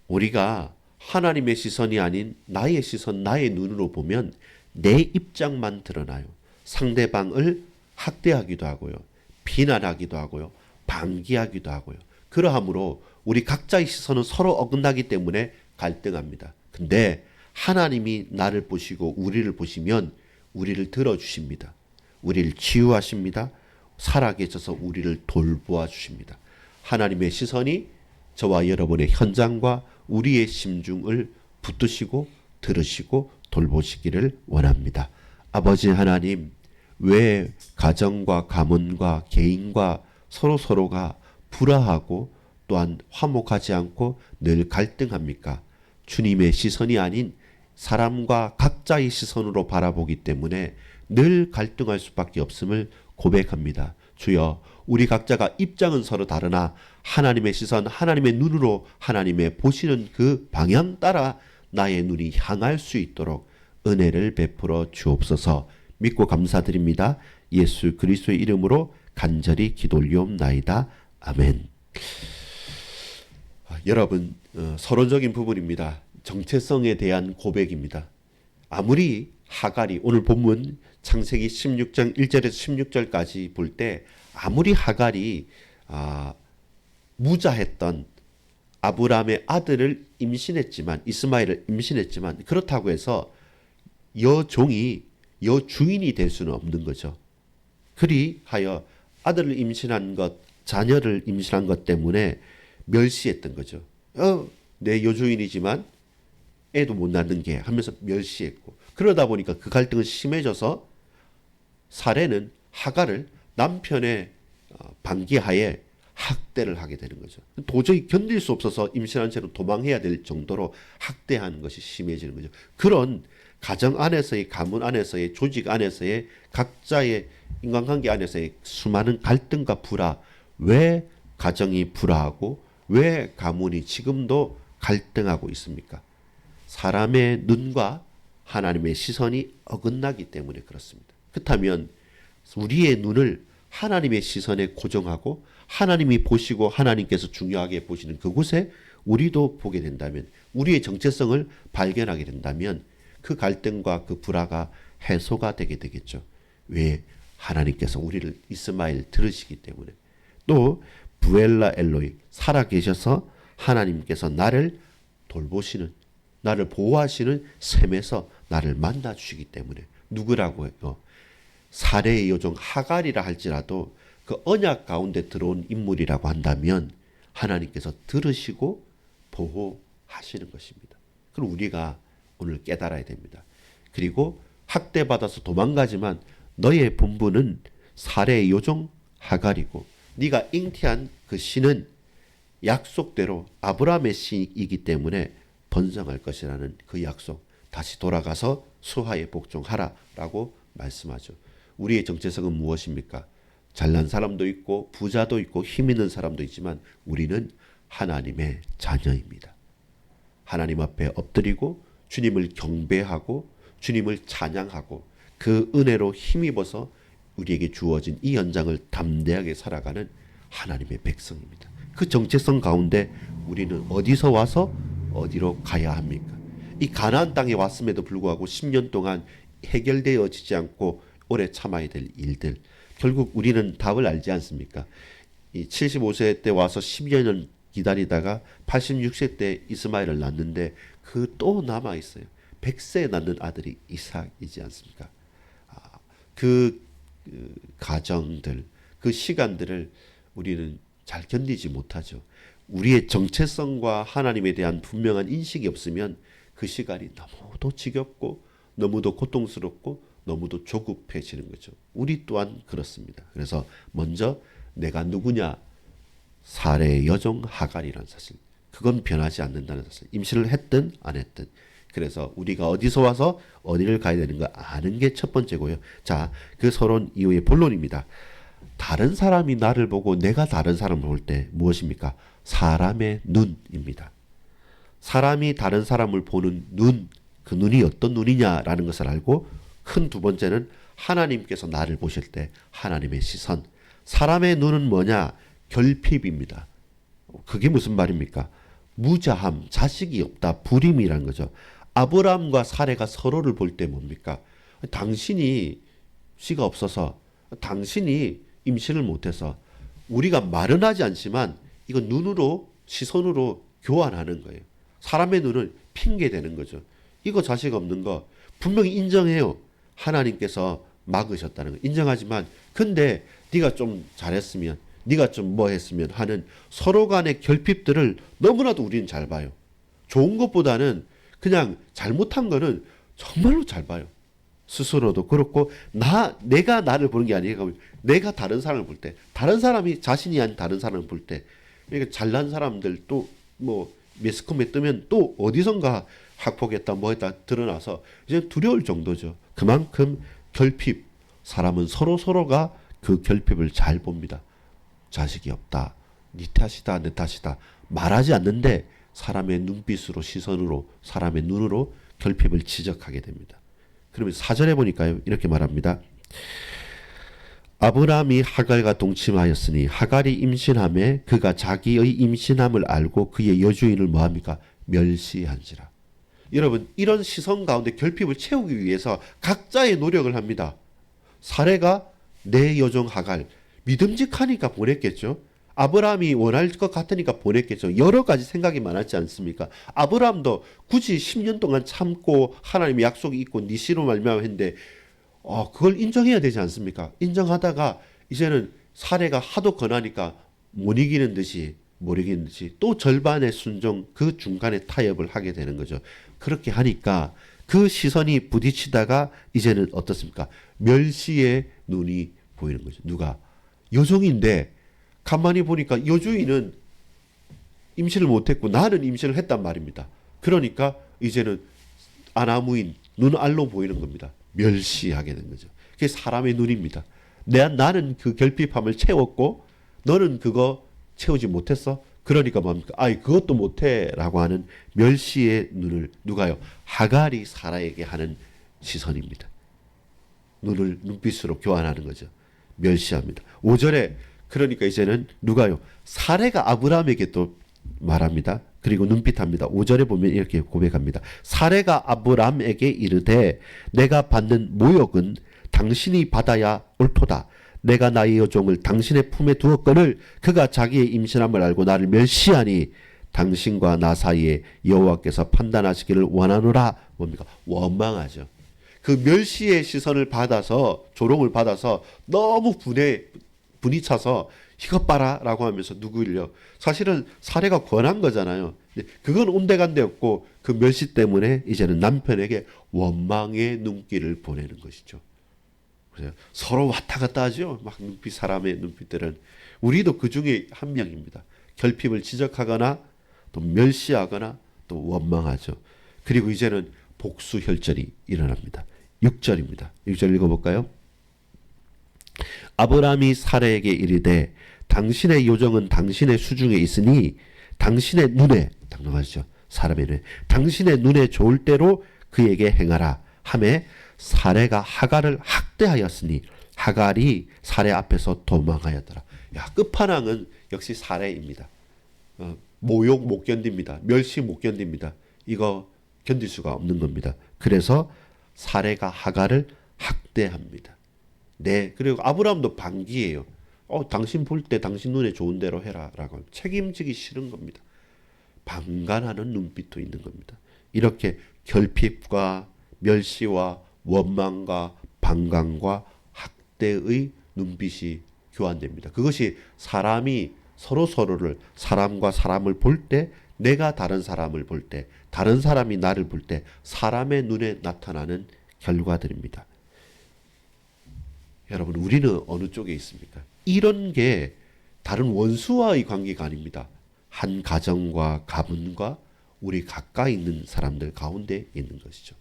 우리가 하나님의 시선이 아닌 나의 시선, 나의 눈으로 보면 내 입장만 드러나요. 상대방을 학대하기도 하고요. 비난하기도 하고요. 방기하기도 하고요. 그러하므로 우리 각자의 시선은 서로 어긋나기 때문에 갈등합니다. 근데 하나님이 나를 보시고 우리를 보시면 우리를 들어주십니다. 우리를 치유하십니다. 살아계셔서 우리를 돌보아 주십니다. 하나님의 시선이 저와 여러분의 현장과 우리의 심중을 붙드시고 들으시고 돌보시기를 원합니다. 아버지 하나님, 왜 가정과 가문과 개인과 서로가 불화하고 또한 화목하지 않고 늘 갈등합니까? 주님의 시선이 아닌 사람과 각자의 시선으로 바라보기 때문에 늘 갈등할 수밖에 없음을 고백합니다. 주여, 우리 각자가 입장은 서로 다르나 하나님의 시선, 하나님의 눈으로 하나님의 보시는 그 방향 따라 나의 눈이 향할 수 있도록 은혜를 베풀어 주옵소서. 믿고 감사드립니다. 예수 그리스도의 이름으로 간절히 기도 올리옵나이다. 아멘. 여러분, 서론적인 부분입니다. 정체성에 대한 고백입니다. 아무리 하갈이, 오늘 본문 창세기 16장 1절에서 16절까지 볼 때 아무리 하갈이 무자했던 아브라함의 아들을 임신했지만, 이스마엘을 임신했지만, 그렇다고 해서 여종이 여주인이 될 수는 없는 거죠. 그리하여 아들을 임신한 것, 자녀를 임신한 것 때문에 멸시했던 거죠. 내 여주인이지만 애도 못 낳는 게 하면서 멸시했고, 그러다 보니까 그 갈등은 심해져서 사례는 하갈을 남편의 방기하에 학대를 하게 되는 거죠. 도저히 견딜 수 없어서 임신한 채로 도망해야 될 정도로 학대하는 것이 심해지는 거죠. 그런 가정 안에서의, 가문 안에서의, 조직 안에서의, 각자의 인간관계 안에서의 수많은 갈등과 불화, 왜 가정이 불화하고 왜 가문이 지금도 갈등하고 있습니까? 사람의 눈과 하나님의 시선이 어긋나기 때문에 그렇습니다. 그렇다면 우리의 눈을 하나님의 시선에 고정하고 하나님이 보시고 하나님께서 중요하게 보시는 그곳에 우리도 보게 된다면, 우리의 정체성을 발견하게 된다면 그 갈등과 그 불화가 해소가 되게 되겠죠. 왜? 하나님께서 우리를 이스마엘 들으시기 때문에. 또 부엘라 엘로이, 살아계셔서 하나님께서 나를 돌보시는, 나를 보호하시는 셈에서 나를 만나주시기 때문에. 누구라고 해요? 사례의 여종 하갈이라 할지라도 그 언약 가운데 들어온 인물이라고 한다면 하나님께서 들으시고 보호하시는 것입니다. 그럼 우리가 오늘 깨달아야 됩니다. 그리고 학대받아서 도망가지만 너의 본분은 사례의 여종 하갈이고, 네가 잉태한 그 씨는 약속대로 아브라함의 씨이기 때문에 번성할 것이라는 그 약속, 다시 돌아가서 수하에 복종하라라고 말씀하죠. 우리의 정체성은 무엇입니까? 잘난 사람도 있고 부자도 있고 힘 있는 사람도 있지만 우리는 하나님의 자녀입니다. 하나님 앞에 엎드리고 주님을 경배하고 주님을 찬양하고 그 은혜로 힘입어서 우리에게 주어진 이 현장을 담대하게 살아가는 하나님의 백성입니다. 그 정체성 가운데 우리는 어디서 와서 어디로 가야 합니까? 이 가나안 땅에 왔음에도 불구하고 10년 동안 해결되어지지 않고 오래 참아야 될 일들, 결국 우리는 답을 알지 않습니까? 이 75세 때 와서 10여 년 기다리다가 86세 때 이스마엘을 낳는데 그 또 남아 있어요. 100세에 낳는 아들이 이삭이지 않습니까? 그 가정들, 그 시간들을 우리는 잘 견디지 못하죠. 우리의 정체성과 하나님에 대한 분명한 인식이 없으면 그 시간이 너무도 지겹고 너무도 고통스럽고 너무도 조급해지는 거죠. 우리 또한 그렇습니다. 그래서 먼저 내가 누구냐, 사례의 여종 하갈이라는 사실, 그건 변하지 않는다는 사실, 임신을 했든 안 했든. 그래서 우리가 어디서 와서 어디를 가야 되는 거 아는 게 첫 번째고요. 자, 그 서론 이후의 본론입니다. 다른 사람이 나를 보고 내가 다른 사람을 볼 때 무엇입니까? 사람의 눈입니다. 사람이 다른 사람을 보는 눈, 그 눈이 어떤 눈이냐라는 것을 알고, 큰 두 번째는 하나님께서 나를 보실 때 하나님의 시선. 사람의 눈은 뭐냐? 결핍입니다. 그게 무슨 말입니까? 무자함, 자식이 없다, 불임이라는 거죠. 아브라함과 사레가 서로를 볼 때 뭡니까? 당신이 씨가 없어서, 당신이 임신을 못해서, 우리가 말은 하지 않지만 이건 눈으로, 시선으로 교환하는 거예요. 사람의 눈은 핑계 대는 거죠. 이거 자식 없는 거 분명히 인정해요. 하나님께서 막으셨다는 거 인정하지만, 근데 네가 좀 잘했으면, 네가 좀 뭐 했으면 하는 서로 간의 결핍들을 너무나도 우리는 잘 봐요. 좋은 것보다는 그냥 잘못한 거는 정말로 잘 봐요. 스스로도 그렇고, 내가 나를 보는 게 아니라 내가 다른 사람을 볼 때, 다른 사람이 자신이 아닌 다른 사람을 볼 때, 그러니까 잘난 사람들 또 뭐 매스컴에 뜨면 또 어디선가 학폭했다 뭐 했다 드러나서 이제 두려울 정도죠. 그만큼 결핍, 사람은 서로가 그 결핍을 잘 봅니다. 자식이 없다, 네 탓이다, 내 탓이다 말하지 않는데 사람의 눈빛으로, 시선으로, 사람의 눈으로 결핍을 지적하게 됩니다. 그러면 4절에 보니까요, 이렇게 말합니다. 아브라함이 하갈과 동침하였으니 하갈이 임신함에 그가 자기의 임신함을 알고 그의 여주인을 뭐합니까? 멸시한지라. 여러분, 이런 시선 가운데 결핍을 채우기 위해서 각자의 노력을 합니다. 사레가 내 여종 하갈, 믿음직하니까 보냈겠죠. 아브라함이 원할 것 같으니까 보냈겠죠. 여러 가지 생각이 많았지 않습니까? 아브라함도 굳이 10년 동안 참고 하나님의 약속이 있고 니시로 말미암아 했는데 그걸 인정해야 되지 않습니까? 인정하다가 이제는 사례가 하도 권하니까 못 이기는 듯이 또 절반의 순종, 그 중간에 타협을 하게 되는 거죠. 그렇게 하니까 그 시선이 부딪히다가 이제는 어떻습니까? 멸시의 눈이 보이는 거죠. 누가? 여종인데 가만히 보니까 여주인은 임신을 못했고 나는 임신을 했단 말입니다. 그러니까 이제는 아나무인, 눈알로 보이는 겁니다. 멸시하게 된 거죠. 그게 사람의 눈입니다. 나는 그 결핍함을 채웠고 너는 그거 채우지 못했어? 그러니까 뭡니까? 그것도 못해 라고 하는 멸시의 눈을 누가요? 하갈이 사라에게 하는 시선입니다. 눈빛으로 교환하는 거죠. 멸시합니다. 5절에 그러니까 이제는 누가요? 사레가 아브라함에게 또 말합니다. 그리고 눈빛합니다. 5절에 보면 이렇게 고백합니다. 사레가 아브라함에게 이르되 내가 받는 모욕은 당신이 받아야 옳도다. 내가 나의 여종을 당신의 품에 두었거늘 그가 자기의 임신함을 알고 나를 멸시하니 당신과 나 사이에 여호와께서 판단하시기를 원하노라. 뭡니까? 원망하죠. 그 멸시의 시선을 받아서, 조롱을 받아서 너무 분이 차서 이것 봐라 라고 하면서 누구일요? 사실은 사례가 권한 거잖아요. 그건 온데간데 없고 그 멸시 때문에 이제는 남편에게 원망의 눈길을 보내는 것이죠. 그래서 서로 왔다 갔다 하죠. 막 사람의 눈빛들은. 우리도 그 중에 한 명입니다. 결핍을 지적하거나 또 멸시하거나 또 원망하죠. 그리고 이제는 복수혈전이 일어납니다. 6절입니다. 6절 읽어볼까요? 아브라함이 사레에게 이르되 당신의 요정은 당신의 수중에 있으니 당신의 눈에, 당당하시죠? 사람의 눈에, 당신의 눈에 좋을 대로 그에게 행하라 하매 사레가 하갈을 학대하였으니 하갈이 사레 앞에서 도망하였더라. 끝판왕은 역시 사레입니다. 모욕 못 견딥니다. 멸시 못 견딥니다. 이거 견딜 수가 없는 겁니다. 그래서 사레가 하갈을 학대합니다. 네, 그리고 아브라함도 반기예요. 당신 볼 때 당신 눈에 좋은 대로 해라 라고 책임지기 싫은 겁니다. 방관하는 눈빛도 있는 겁니다. 이렇게 결핍과 멸시와 원망과 방관과 학대의 눈빛이 교환됩니다. 그것이 사람이 서로를, 사람과 사람을 볼 때, 내가 다른 사람을 볼 때, 다른 사람이 나를 볼 때 사람의 눈에 나타나는 결과들입니다. 여러분, 우리는 어느 쪽에 있습니까? 이런 게 다른 원수와의 관계가 아닙니다. 한 가정과 가문과 우리 가까이 있는 사람들 가운데 있는 것이죠.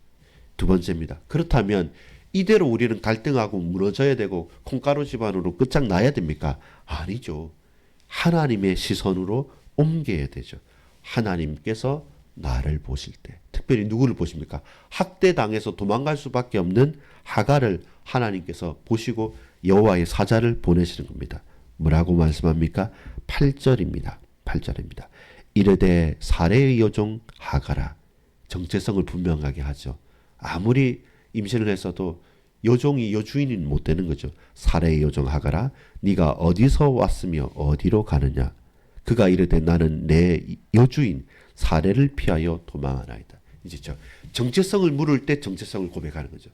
두 번째입니다. 그렇다면 이대로 우리는 갈등하고 무너져야 되고 콩가루 집안으로 끝장나야 됩니까? 아니죠. 하나님의 시선으로 옮겨야 되죠. 하나님께서 나를 보실 때, 특별히 누구를 보십니까? 학대당해서 도망갈 수밖에 없는 하갈을 하나님께서 보시고 여호와의 사자를 보내시는 겁니다. 뭐라고 말씀합니까? 8절입니다. 8절입니다. 이르되 사레의 여종 하가라. 정체성을 분명하게 하죠. 아무리 임신을 했어도 여종이 여주인이 못 되는 거죠. 사레의 여종 하가라. 네가 어디서 왔으며 어디로 가느냐. 그가 이르되 나는 내 여주인 사레를 피하여 도망하나이다. 이제 정체성을 물을 때 정체성을 고백하는 거죠.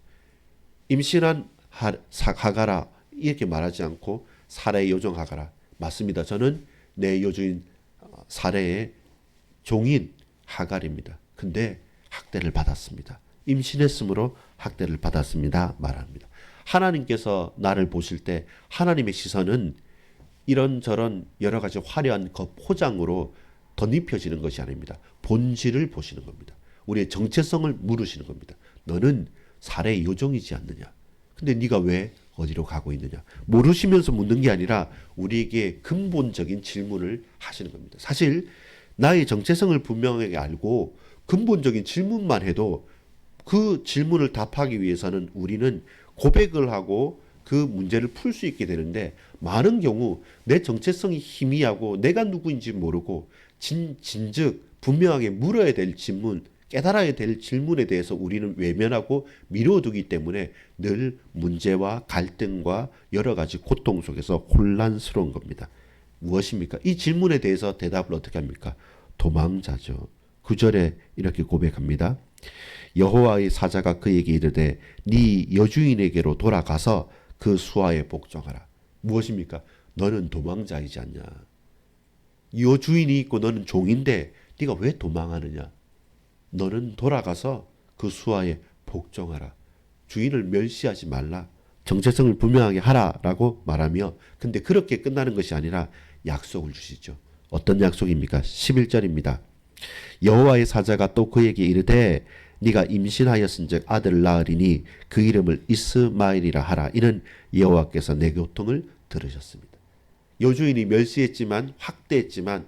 임신한 하가라 이렇게 말하지 않고 사레의 여종 하가라. 맞습니다. 저는 내 여주인 사레의 종인 하갈입니다. 근데 학대를 받았습니다. 임신했으므로 학대를 받았습니다. 말합니다. 하나님께서 나를 보실 때 하나님의 시선은 이런저런 여러 가지 화려한 포장으로 덧입혀지는 것이 아닙니다. 본질을 보시는 겁니다. 우리의 정체성을 물으시는 겁니다. 너는 사레의 여종이지 않느냐? 근데 네가 왜 어디로 가고 있느냐? 모르시면서 묻는 게 아니라 우리에게 근본적인 질문을 하시는 겁니다. 사실 나의 정체성을 분명하게 알고 근본적인 질문만 해도 그 질문을 답하기 위해서는 우리는 고백을 하고 그 문제를 풀 수 있게 되는데 많은 경우 내 정체성이 희미하고 내가 누구인지 모르고 진즉 분명하게 물어야 될 질문, 깨달아야 될 질문에 대해서 우리는 외면하고 미뤄두기 때문에 늘 문제와 갈등과 여러 가지 고통 속에서 혼란스러운 겁니다. 무엇입니까? 이 질문에 대해서 대답을 어떻게 합니까? 도망자죠. 9절에 이렇게 고백합니다. 여호와의 사자가 그에게 이르되 네 여주인에게로 돌아가서 그 수하에 복종하라. 무엇입니까? 너는 도망자이지 않냐? 여주인이 있고 너는 종인데 네가 왜 도망하느냐? 너는 돌아가서 그 수하에 복종하라. 주인을 멸시하지 말라. 정체성을 분명하게 하라라고 말하며 근데 그렇게 끝나는 것이 아니라 약속을 주시죠. 어떤 약속입니까? 11절입니다. 여호와의 사자가 또 그에게 이르되 네가 임신하였은즉 아들을 낳으리니 그 이름을 이스마엘이라 하라. 이는 여호와께서 내 고통을 들으셨습니다. 여주인이 멸시했지만 확대했지만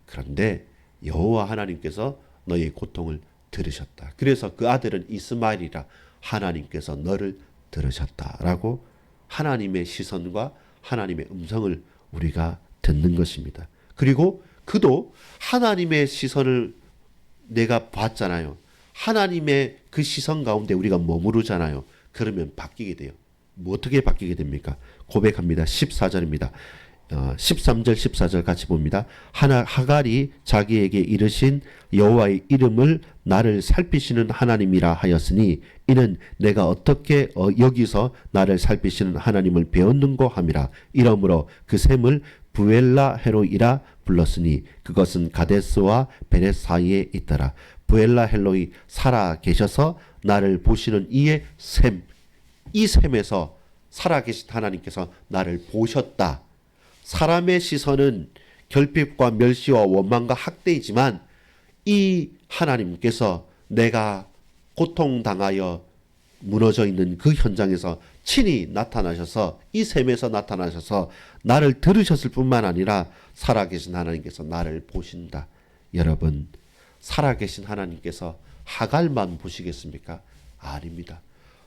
그런데 여호와 하나님께서 너의 고통을 들으셨다. 그래서 그 아들은 이스마엘이라 하나님께서 너를 들으셨다라고 하나님의 시선과 하나님의 음성을 우리가 듣는 것입니다. 그리고 그도 하나님의 시선을 내가 봤잖아요. 하나님의 그 시선 가운데 우리가 머무르잖아요. 그러면 바뀌게 돼요. 뭐 어떻게 바뀌게 됩니까? 고백합니다. 14절입니다. 13절 14절 같이 봅니다. 하갈이 자기에게 이르신 여호와의 이름을 나를 살피시는 하나님이라 하였으니 이는 내가 어떻게 여기서 나를 살피시는 하나님을 배웠는고 함이라. 이러므로 그 샘을 부엘라 헬로이라 불렀으니 그것은 가데스와 베렛 사이에 있더라. 부엘라 헬로이 살아 계셔서 나를 보시는 이의 샘, 이 샘에서 살아 계신 하나님께서 나를 보셨다. 사람의 시선은 결핍과 멸시와 원망과 학대이지만 이 하나님께서 내가 고통당하여 무너져 있는 그 현장에서 친히 나타나셔서 이 샘에서 나타나셔서 나를 들으셨을 뿐만 아니라 살아계신 하나님께서 나를 보신다. 여러분, 살아계신 하나님께서 하갈만 보시겠습니까? 아닙니다.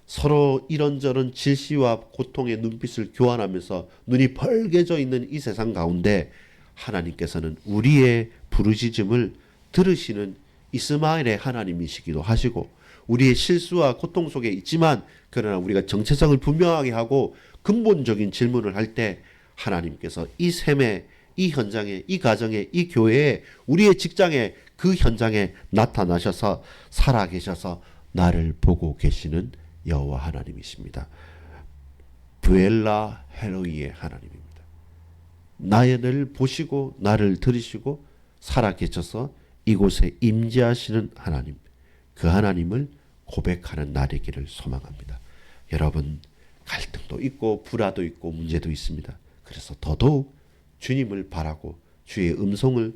서로 이런저런 질시와 고통의 눈빛을 교환하면서 눈이 벌게져 있는 이 세상 가운데 하나님께서는 우리의 부르짖음을 들으시는 이스마엘의 하나님이시기도 하시고 우리의 실수와 고통 속에 있지만 그러나 우리가 정체성을 분명하게 하고 근본적인 질문을 할 때 하나님께서 이 셈에, 이 현장에, 이 가정에, 이 교회에, 우리의 직장에, 그 현장에 나타나셔서 살아계셔서 나를 보고 계시는 여호와 하나님이십니다. 부엘라 헬로이의 하나님입니다. 나를 보시고 나를 들으시고 살아계셔서 이곳에 임재하시는 하나님, 그 하나님을 고백하는 날이기를 소망합니다. 여러분, 갈등도 있고 불화도 있고 문제도 있습니다. 그래서 더더욱 주님을 바라고 주의 음성을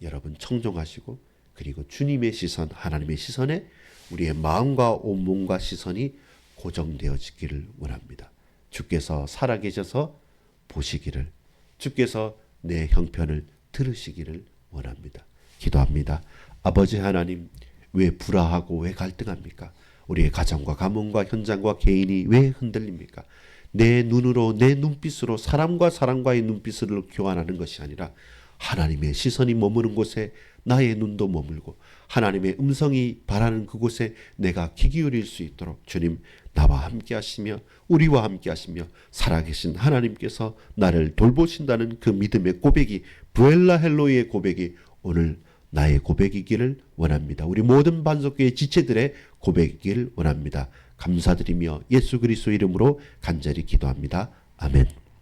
여러분 청종하시고 그리고 주님의 시선, 하나님의 시선에 우리의 마음과 온몸과 시선이 고정되어지기를 원합니다. 주께서 살아계셔서 보시기를, 주께서 내 형편을 들으시기를 원합니다. 기도합니다. 아버지 하나님, 왜 불화하고 왜 갈등합니까? 우리의 가정과 가문과 현장과 개인이 왜 흔들립니까? 내 눈으로 내 눈빛으로 사람과 사람과의 눈빛을 교환하는 것이 아니라 하나님의 시선이 머무는 곳에 나의 눈도 머물고 하나님의 음성이 바라는 그곳에 내가 귀 기울일 수 있도록 주님 나와 함께 하시며 우리와 함께 하시며 살아계신 하나님께서 나를 돌보신다는 그 믿음의 고백이 부엘라 헬로이의 고백이 오늘 나의 고백이기를 원합니다. 우리 모든 반석교회 지체들의 고백이기를 원합니다. 감사드리며 예수 그리스도 이름으로 간절히 기도합니다. 아멘.